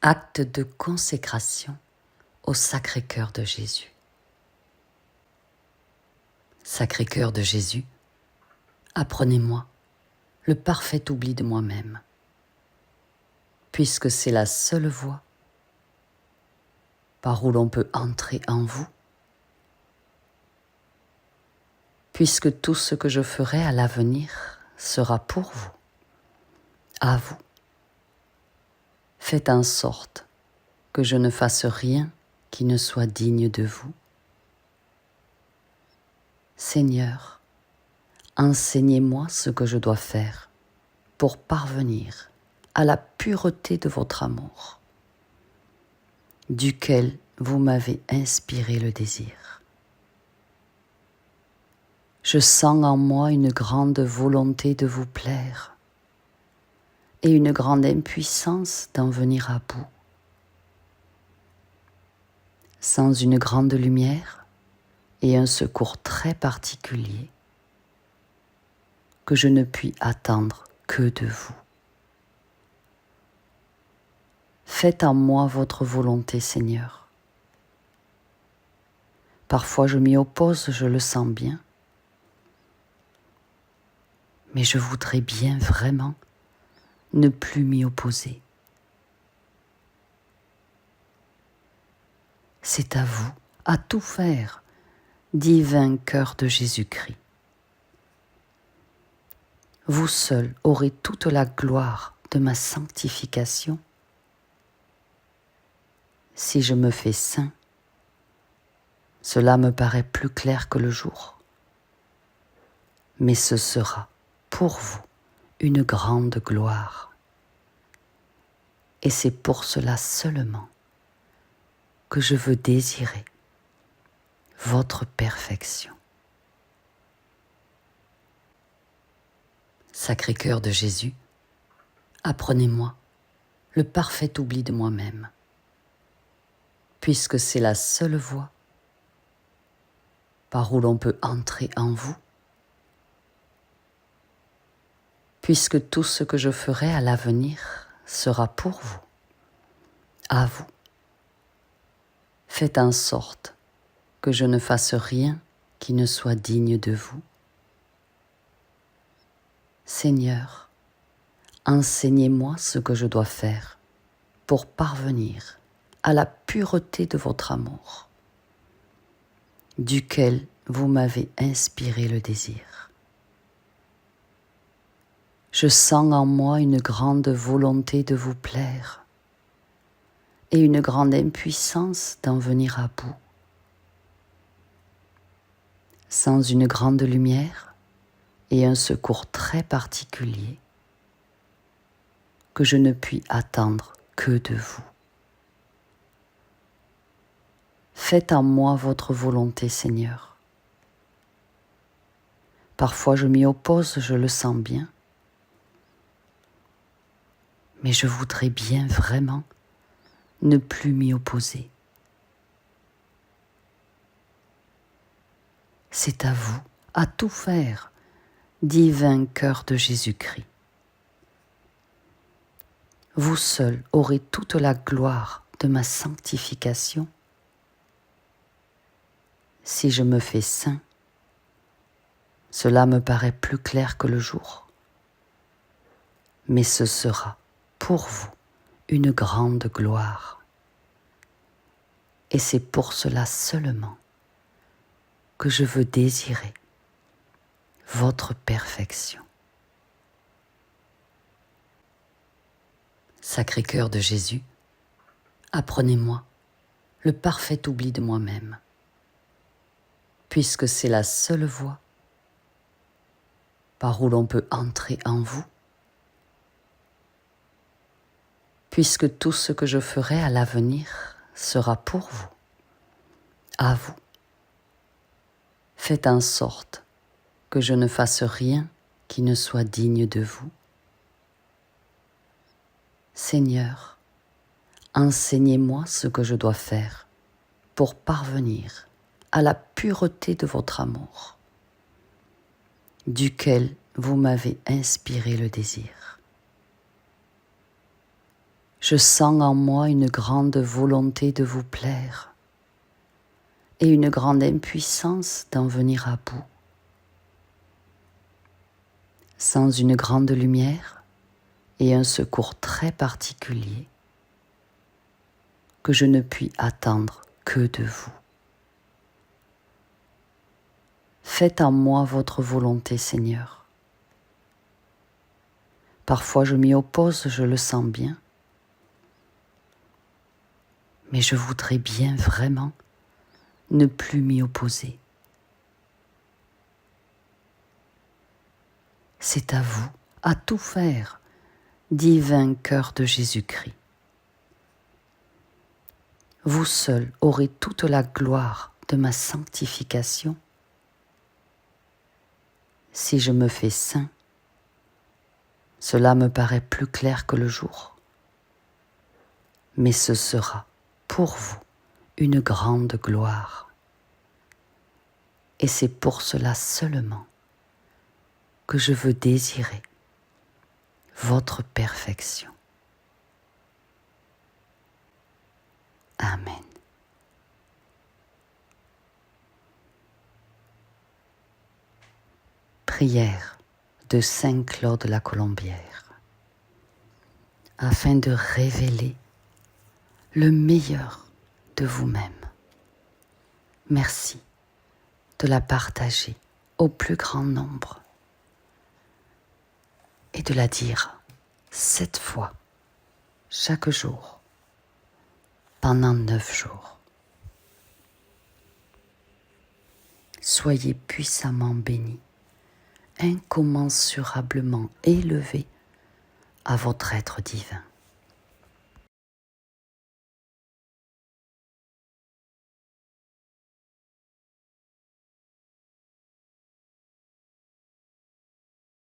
Acte de consécration au Sacré-Cœur de Jésus. Sacré-Cœur de Jésus, apprenez-moi le parfait oubli de moi-même, puisque c'est la seule voie par où l'on peut entrer en vous, puisque tout ce que je ferai à l'avenir sera pour vous, à vous. Faites en sorte que je ne fasse rien qui ne soit digne de vous. Seigneur, enseignez-moi ce que je dois faire pour parvenir à la pureté de votre amour, duquel vous m'avez inspiré le désir. Je sens en moi une grande volonté de vous plaire et une grande impuissance d'en venir à bout. Sans une grande lumière et un secours très particulier, que je ne puis attendre que de vous. Faites en moi votre volonté, Seigneur. Parfois je m'y oppose, je le sens bien, mais je voudrais bien vraiment ne plus m'y opposer. C'est à vous, à tout faire, divin cœur de Jésus-Christ. Vous seul aurez toute la gloire de ma sanctification. Si je me fais saint, cela me paraît plus clair que le jour, mais ce sera pour vous une grande gloire. Et c'est pour cela seulement que je veux désirer votre perfection. Sacré-Cœur de Jésus, apprenez-moi le parfait oubli de moi-même, puisque c'est la seule voie par où l'on peut entrer en vous, puisque tout ce que je ferai à l'avenir sera pour vous, à vous. Faites en sorte que je ne fasse rien qui ne soit digne de vous. Seigneur, enseignez-moi ce que je dois faire pour parvenir à la pureté de votre amour, duquel vous m'avez inspiré le désir. Je sens en moi une grande volonté de vous plaire et une grande impuissance d'en venir à bout. Sans une grande lumière et un secours très particulier, que je ne puis attendre que de vous. Faites en moi votre volonté, Seigneur. Parfois je m'y oppose, je le sens bien, mais je voudrais bien vraiment ne plus m'y opposer. C'est à vous, à tout faire, divin cœur de Jésus-Christ. Vous seul aurez toute la gloire de ma sanctification. Si je me fais saint, cela me paraît plus clair que le jour, mais ce sera pour vous une grande gloire. Et c'est pour cela seulement que je veux désirer votre perfection. Sacré-Cœur de Jésus, apprenez-moi le parfait oubli de moi-même, puisque c'est la seule voie par où l'on peut entrer en vous, puisque tout ce que je ferai à l'avenir sera pour vous, à vous. Faites en sorte que je ne fasse rien qui ne soit digne de vous. Seigneur, enseignez-moi ce que je dois faire pour parvenir à la pureté de votre amour, duquel vous m'avez inspiré le désir. Je sens en moi une grande volonté de vous plaire et une grande impuissance d'en venir à bout. Sans une grande lumière et un secours très particulier que je ne puis attendre que de vous. Faites en moi votre volonté, Seigneur. Parfois je m'y oppose, je le sens bien, mais je voudrais bien vraiment ne plus m'y opposer. C'est à vous, à tout faire, divin cœur de Jésus-Christ. Vous seul aurez toute la gloire de ma sanctification. Si je me fais saint, cela me paraît plus clair que le jour, mais ce sera pour vous une grande gloire. Et c'est pour cela seulement que je veux désirer votre perfection. Amen. Prière de Saint Claude la Colombière, afin de révéler le meilleur de vous-même. Merci de la partager au plus grand nombre et de la dire 7 fois chaque jour pendant 9 jours. Soyez puissamment bénis, incommensurablement élevés à votre être divin.